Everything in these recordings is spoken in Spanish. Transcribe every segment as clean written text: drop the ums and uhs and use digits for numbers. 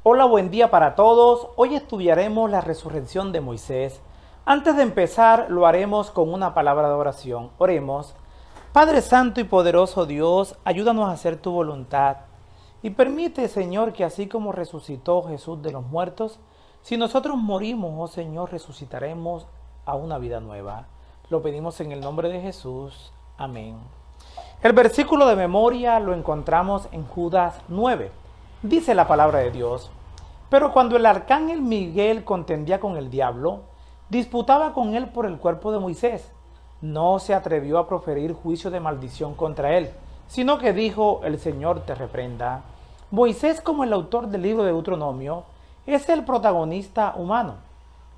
Hola, buen día para todos. Hoy estudiaremos la resurrección de Moisés. Antes de empezar, lo haremos con una palabra de oración. Oremos. Padre Santo y poderoso Dios, ayúdanos a hacer tu voluntad. Y permite, Señor, que así como resucitó Jesús de los muertos, si nosotros morimos, oh Señor, resucitaremos a una vida nueva. Lo pedimos en el nombre de Jesús. Amén. El versículo de memoria lo encontramos en Judas 9. Dice la palabra de Dios: pero cuando el arcángel Miguel contendía con el diablo, disputaba con él por el cuerpo de Moisés, no se atrevió a proferir juicio de maldición contra él, sino que dijo: el Señor te reprenda. Moisés, como el autor del libro de Deuteronomio, es el protagonista humano.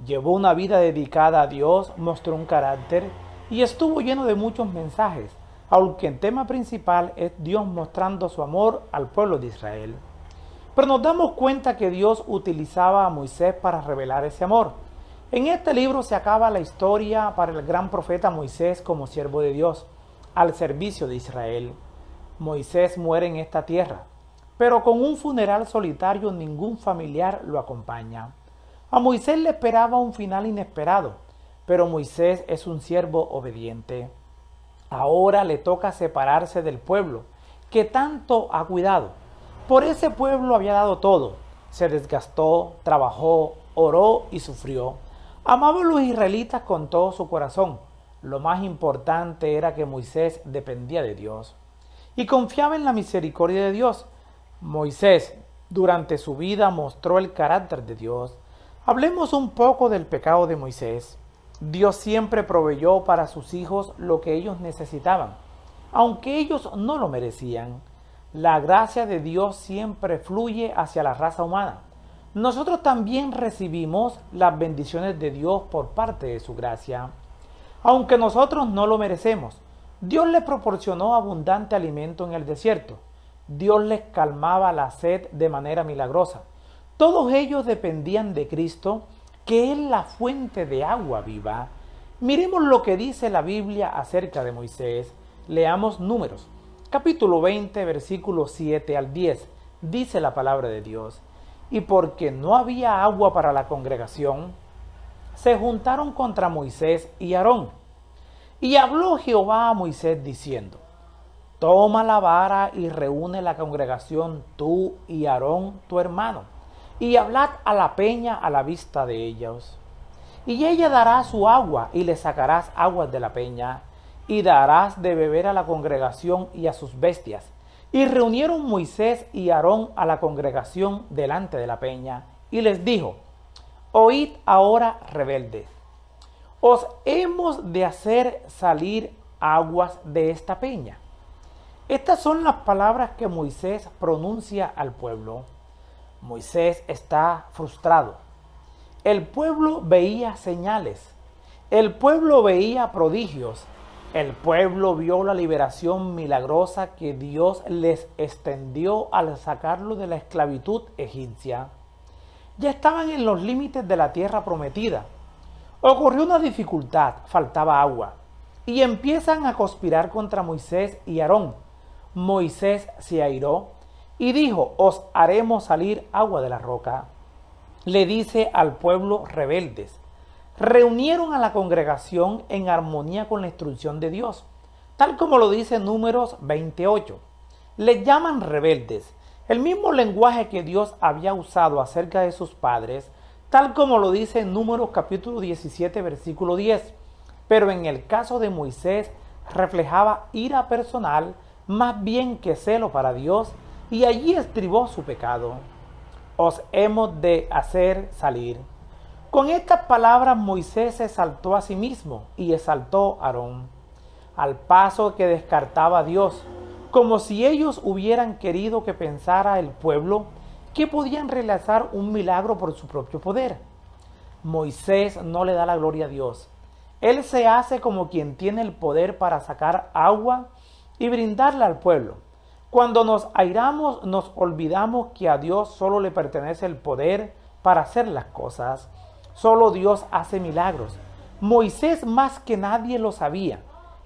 Llevó una vida dedicada a Dios, mostró un carácter y estuvo lleno de muchos mensajes, aunque el tema principal es Dios mostrando su amor al pueblo de Israel. Pero nos damos cuenta que Dios utilizaba a Moisés para revelar ese amor. En este libro se acaba la historia para el gran profeta Moisés como siervo de Dios, al servicio de Israel. Moisés muere en esta tierra, pero con un funeral solitario ningún familiar lo acompaña. A Moisés le esperaba un final inesperado, pero Moisés es un siervo obediente. Ahora le toca separarse del pueblo, que tanto ha cuidado. Por ese pueblo había dado todo. Se desgastó, trabajó, oró y sufrió. Amaba a los israelitas con todo su corazón. Lo más importante era que Moisés dependía de Dios y confiaba en la misericordia de Dios. Moisés, durante su vida, mostró el carácter de Dios. Hablemos un poco del pecado de Moisés. Dios siempre proveyó para sus hijos lo que ellos necesitaban, aunque ellos no lo merecían. La gracia de Dios siempre fluye hacia la raza humana. Nosotros también recibimos las bendiciones de Dios por parte de su gracia. Aunque nosotros no lo merecemos, Dios les proporcionó abundante alimento en el desierto. Dios les calmaba la sed de manera milagrosa. Todos ellos dependían de Cristo, que es la fuente de agua viva. Miremos lo que dice la Biblia acerca de Moisés. Leamos Números. Capítulo 20, versículos 7 al 10, dice la palabra de Dios: y porque no había agua para la congregación, se juntaron contra Moisés y Aarón. Y habló Jehová a Moisés diciendo: toma la vara y reúne la congregación tú y Aarón tu hermano, y hablad a la peña a la vista de ellos. Y ella dará su agua, y le sacarás aguas de la peña, y darás de beber a la congregación y a sus bestias. Y reunieron Moisés y Aarón a la congregación delante de la peña, y les dijo: oíd ahora, rebeldes, os hemos de hacer salir aguas de esta peña. Estas son las palabras que Moisés pronuncia al pueblo. Moisés está frustrado. El pueblo veía señales, el pueblo veía prodigios. El pueblo vio la liberación milagrosa que Dios les extendió al sacarlo de la esclavitud egipcia. Ya estaban en los límites de la tierra prometida. Ocurrió una dificultad, faltaba agua, y empiezan a conspirar contra Moisés y Aarón. Moisés se airó y dijo: os haremos salir agua de la roca. Le dice al pueblo rebeldes. Reunieron a la congregación en armonía con la instrucción de Dios, tal como lo dice Números 28. Les llaman rebeldes, el mismo lenguaje que Dios había usado acerca de sus padres, tal como lo dice en Números capítulo 17, versículo 10. Pero en el caso de Moisés reflejaba ira personal más bien que celo para Dios, y allí estribó su pecado. Os hemos de hacer salir. Con estas palabras Moisés se exaltó a sí mismo y exaltó a Aarón, al paso que descartaba a Dios, como si ellos hubieran querido que pensara el pueblo que podían realizar un milagro por su propio poder. Moisés no le da la gloria a Dios. Él se hace como quien tiene el poder para sacar agua y brindarla al pueblo. Cuando nos airamos, nos olvidamos que a Dios solo le pertenece el poder para hacer las cosas. Solo Dios hace milagros. Moisés más que nadie lo sabía.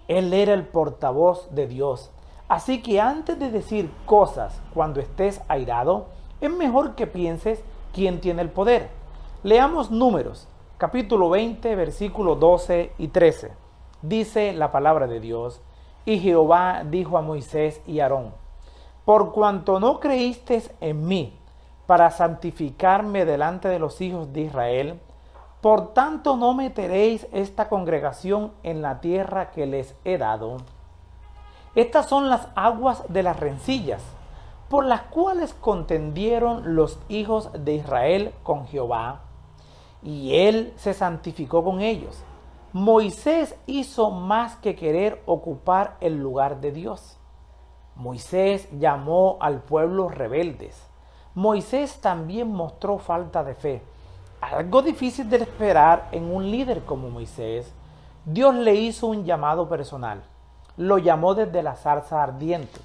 Él era el portavoz de Dios. Así que antes de decir cosas cuando estés airado, es mejor que pienses ¿quién tiene el poder? Leamos Números, capítulo 20, versículos 12 y 13. Dice la palabra de Dios: y Jehová dijo a Moisés y a Aarón: por cuanto no creísteis en mí para santificarme delante de los hijos de Israel, por tanto no meteréis esta congregación en la tierra que les he dado. Estas son las aguas de las rencillas, por las cuales contendieron los hijos de Israel con Jehová, y él se santificó con ellos. Moisés hizo más que querer ocupar el lugar de Dios. Moisés llamó al pueblo rebeldes. Moisés también mostró falta de fe, algo difícil de esperar en un líder como Moisés. Dios le hizo un llamado personal. Lo llamó desde la zarza ardiente.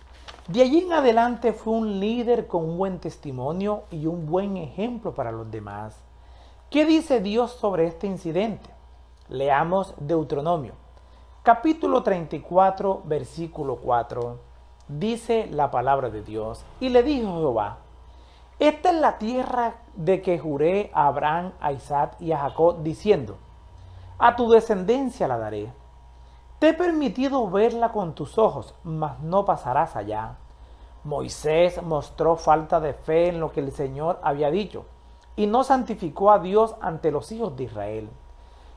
De allí en adelante fue un líder con un buen testimonio y un buen ejemplo para los demás. ¿Qué dice Dios sobre este incidente? Leamos Deuteronomio, capítulo 34, versículo 4. Dice la palabra de Dios: y le dijo Jehová: esta es la tierra de que juré a Abraham, a Isaac y a Jacob, diciendo: a tu descendencia la daré. Te he permitido verla con tus ojos, mas no pasarás allá. Moisés mostró falta de fe en lo que el Señor había dicho, y no santificó a Dios ante los hijos de Israel.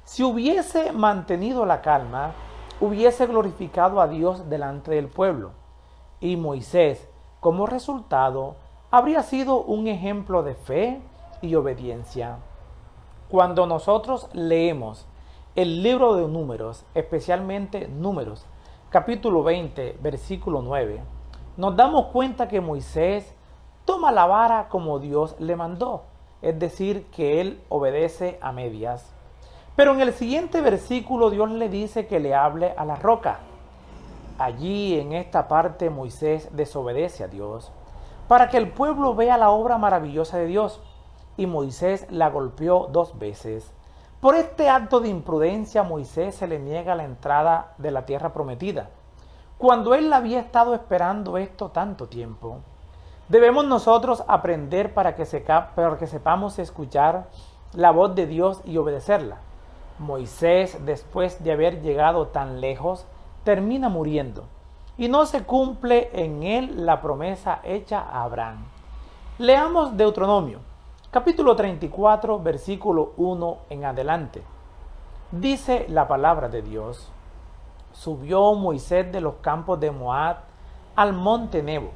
Si hubiese mantenido la calma, hubiese glorificado a Dios delante del pueblo. Y Moisés, como resultado, habría sido un ejemplo de fe y obediencia. Cuando nosotros leemos el libro de Números, especialmente Números, capítulo 20, versículo 9, nos damos cuenta que Moisés toma la vara como Dios le mandó, es decir, que él obedece a medias. Pero en el siguiente versículo Dios le dice que le hable a la roca. Allí en esta parte Moisés desobedece a Dios para que el pueblo vea la obra maravillosa de Dios, y Moisés la golpeó 2 veces. Por este acto de imprudencia Moisés se le niega la entrada de la tierra prometida, cuando él había estado esperando esto tanto tiempo. Debemos nosotros aprender para que sepamos escuchar la voz de Dios y obedecerla. Moisés, después de haber llegado tan lejos, termina muriendo, y no se cumple en él la promesa hecha a Abraham. Leamos Deuteronomio, capítulo 34, versículo 1 en adelante. Dice la palabra de Dios: subió Moisés de los campos de Moab al monte Nebo,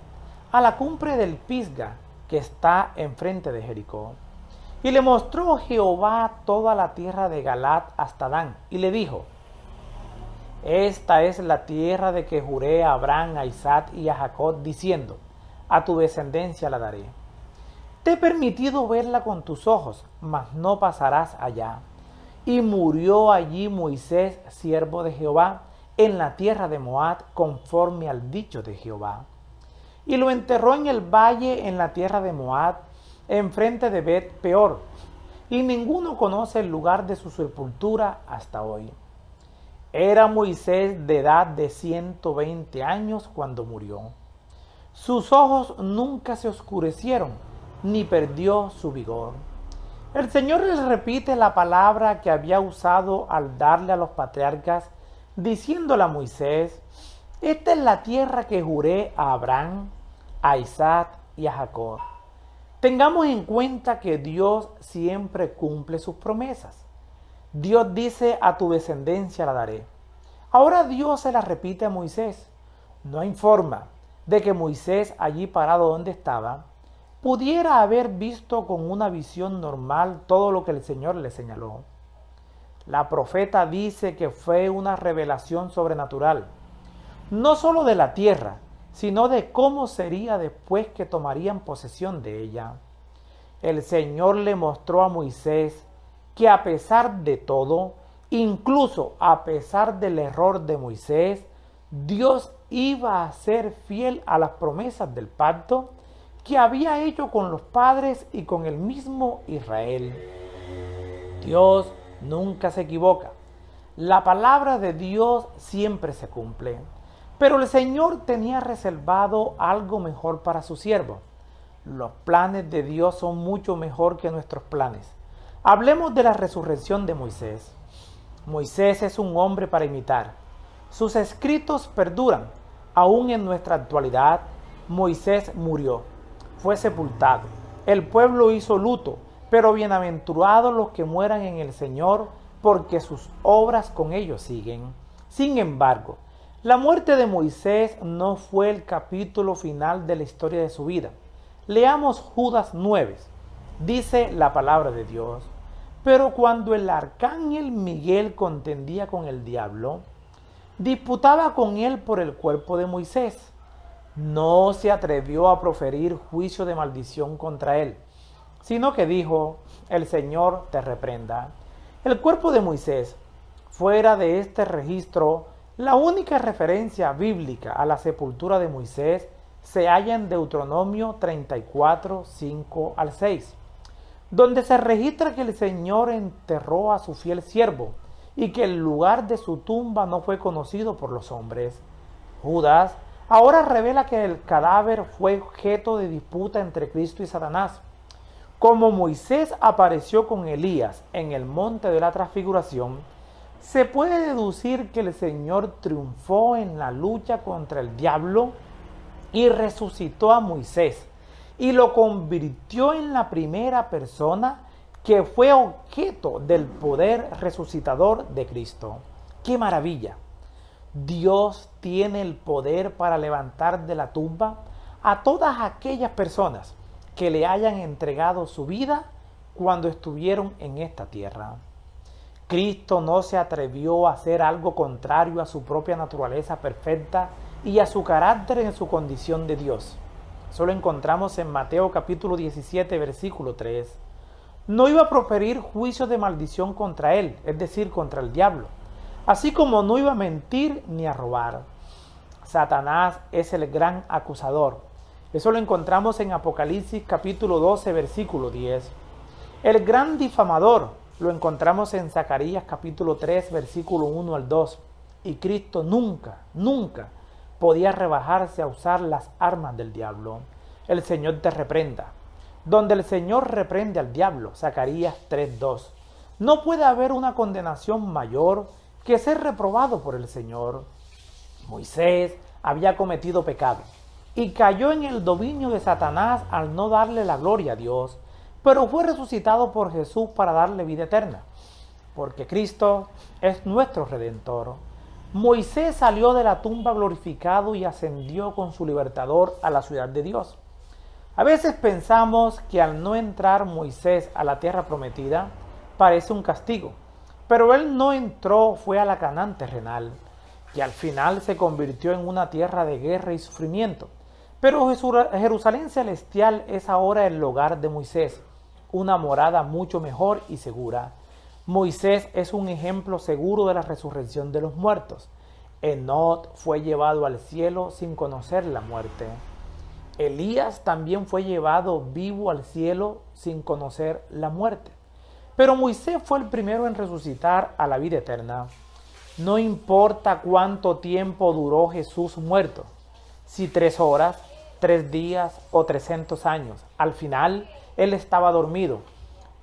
a la cumbre del Pisga, que está enfrente de Jericó. Y le mostró Jehová toda la tierra de Galaad hasta Dan, y le dijo: esta es la tierra de que juré a Abraham, a Isaac y a Jacob, diciendo: a tu descendencia la daré. Te he permitido verla con tus ojos, mas no pasarás allá. Y murió allí Moisés, siervo de Jehová, en la tierra de Moab, conforme al dicho de Jehová. Y lo enterró en el valle en la tierra de Moab, enfrente de Bet Peor, y ninguno conoce el lugar de su sepultura hasta hoy. Era Moisés de edad de 120 años cuando murió. Sus ojos nunca se oscurecieron, ni perdió su vigor. El Señor les repite la palabra que había usado al darle a los patriarcas, diciéndole a Moisés: esta es la tierra que juré a Abraham, a Isaac y a Jacob. Tengamos en cuenta que Dios siempre cumple sus promesas. Dios dice: a tu descendencia la daré. Ahora Dios se la repite a Moisés. No hay forma de que Moisés, allí parado donde estaba, pudiera haber visto con una visión normal todo lo que el Señor le señaló. La profeta dice que fue una revelación sobrenatural, no solo de la tierra, sino de cómo sería después que tomarían posesión de ella. El Señor le mostró a Moisés que a pesar de todo, incluso a pesar del error de Moisés, Dios iba a ser fiel a las promesas del pacto que había hecho con los padres y con el mismo Israel. Dios nunca se equivoca. La palabra de Dios siempre se cumple. Pero el Señor tenía reservado algo mejor para su siervo. Los planes de Dios son mucho mejor que nuestros planes. Hablemos de la resurrección de Moisés. Moisés es un hombre para imitar. Sus escritos perduran. Aún en nuestra actualidad, Moisés murió, fue sepultado. El pueblo hizo luto, pero bienaventurados los que mueran en el Señor, porque sus obras con ellos siguen. Sin embargo, la muerte de Moisés no fue el capítulo final de la historia de su vida. Leamos Judas 9. Dice la palabra de Dios: pero cuando el arcángel Miguel contendía con el diablo, disputaba con él por el cuerpo de Moisés, no se atrevió a proferir juicio de maldición contra él, sino que dijo: el Señor te reprenda. El cuerpo de Moisés, fuera de este registro, la única referencia bíblica a la sepultura de Moisés se halla en Deuteronomio 34, 5 al 6, donde se registra que el Señor enterró a su fiel siervo y que el lugar de su tumba no fue conocido por los hombres. Judas ahora revela que el cadáver fue objeto de disputa entre Cristo y Satanás. Como Moisés apareció con Elías en el monte de la transfiguración, se puede deducir que el Señor triunfó en la lucha contra el diablo y resucitó a Moisés y lo convirtió en la primera persona que fue objeto del poder resucitador de Cristo. ¡Qué maravilla! Dios tiene el poder para levantar de la tumba a todas aquellas personas que le hayan entregado su vida cuando estuvieron en esta tierra. Cristo no se atrevió a hacer algo contrario a su propia naturaleza perfecta y a su carácter en su condición de Dios. Eso lo encontramos en Mateo capítulo 17, versículo 3. No iba a proferir juicio de maldición contra él, es decir, contra el diablo, así como no iba a mentir ni a robar. Satanás es el gran acusador. Eso lo encontramos en Apocalipsis capítulo 12, versículo 10. El gran difamador lo encontramos en Zacarías capítulo 3, versículo 1 al 2. Y Cristo nunca podía rebajarse a usar las armas del diablo. El Señor te reprenda. Donde el Señor reprende al diablo, Zacarías 3:2. No puede haber una condenación mayor que ser reprobado por el Señor. Moisés había cometido pecado y cayó en el dominio de Satanás al no darle la gloria a Dios, pero fue resucitado por Jesús para darle vida eterna, porque Cristo es nuestro Redentor. Moisés salió de la tumba glorificado y ascendió con su libertador a la ciudad de Dios. A veces pensamos que al no entrar Moisés a la tierra prometida parece un castigo, pero él no entró, fue a la Canaán terrenal, que al final se convirtió en una tierra de guerra y sufrimiento. Pero Jerusalén celestial es ahora el hogar de Moisés, una morada mucho mejor y segura. Moisés es un ejemplo seguro de la resurrección de los muertos. Enoc fue llevado al cielo sin conocer la muerte. Elías también fue llevado vivo al cielo sin conocer la muerte. Pero Moisés fue el primero en resucitar a la vida eterna. No importa cuánto tiempo duró Jesús muerto, si 3 horas, 3 días o 300 años. Al final, él estaba dormido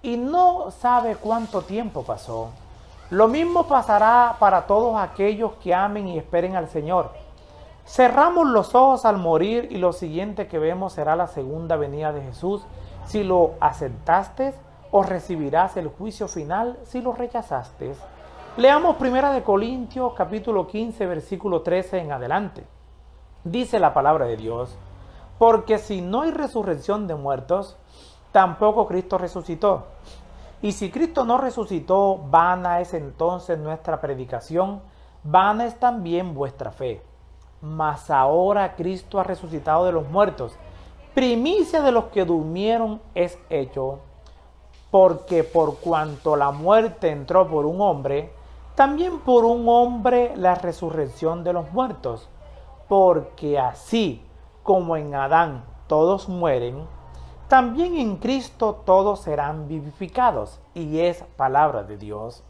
y no sabe cuánto tiempo pasó. Lo mismo pasará para todos aquellos que amen y esperen al Señor. Cerramos los ojos al morir y lo siguiente que vemos será la segunda venida de Jesús si lo aceptaste, o recibirás el juicio final si lo rechazaste. Leamos 1 Corintios capítulo 15 versículo 13 en adelante. Dice la palabra de Dios: porque si no hay resurrección de muertos, tampoco Cristo resucitó. Y si Cristo no resucitó, vana es entonces nuestra predicación, vana es también vuestra fe. Mas ahora Cristo ha resucitado de los muertos, primicia de los que durmieron es hecho. Porque por cuanto la muerte entró por un hombre, también por un hombre la resurrección de los muertos. Porque así como en Adán todos mueren, también en Cristo todos serán vivificados. Y es palabra de Dios.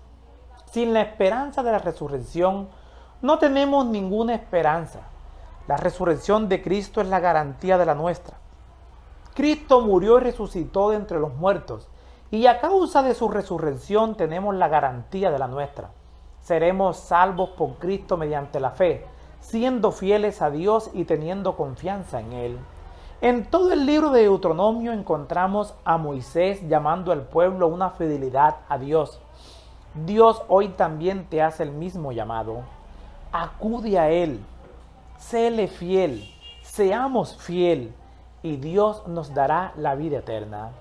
Sin la esperanza de la resurrección, no tenemos ninguna esperanza. La resurrección de Cristo es la garantía de la nuestra. Cristo murió y resucitó de entre los muertos, y a causa de su resurrección tenemos la garantía de la nuestra. Seremos salvos por Cristo mediante la fe, siendo fieles a Dios y teniendo confianza en Él. En todo el libro de Deuteronomio encontramos a Moisés llamando al pueblo a una fidelidad a Dios. Dios hoy también te hace el mismo llamado. Acude a Él, séle fiel, seamos fiel, y Dios nos dará la vida eterna.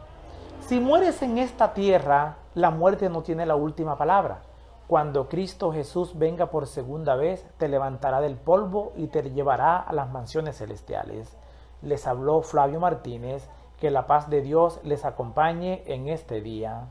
Si mueres en esta tierra, la muerte no tiene la última palabra. Cuando Cristo Jesús venga por segunda vez, te levantará del polvo y te llevará a las mansiones celestiales. Les habló Flavio Martínez. Que la paz de Dios les acompañe en este día.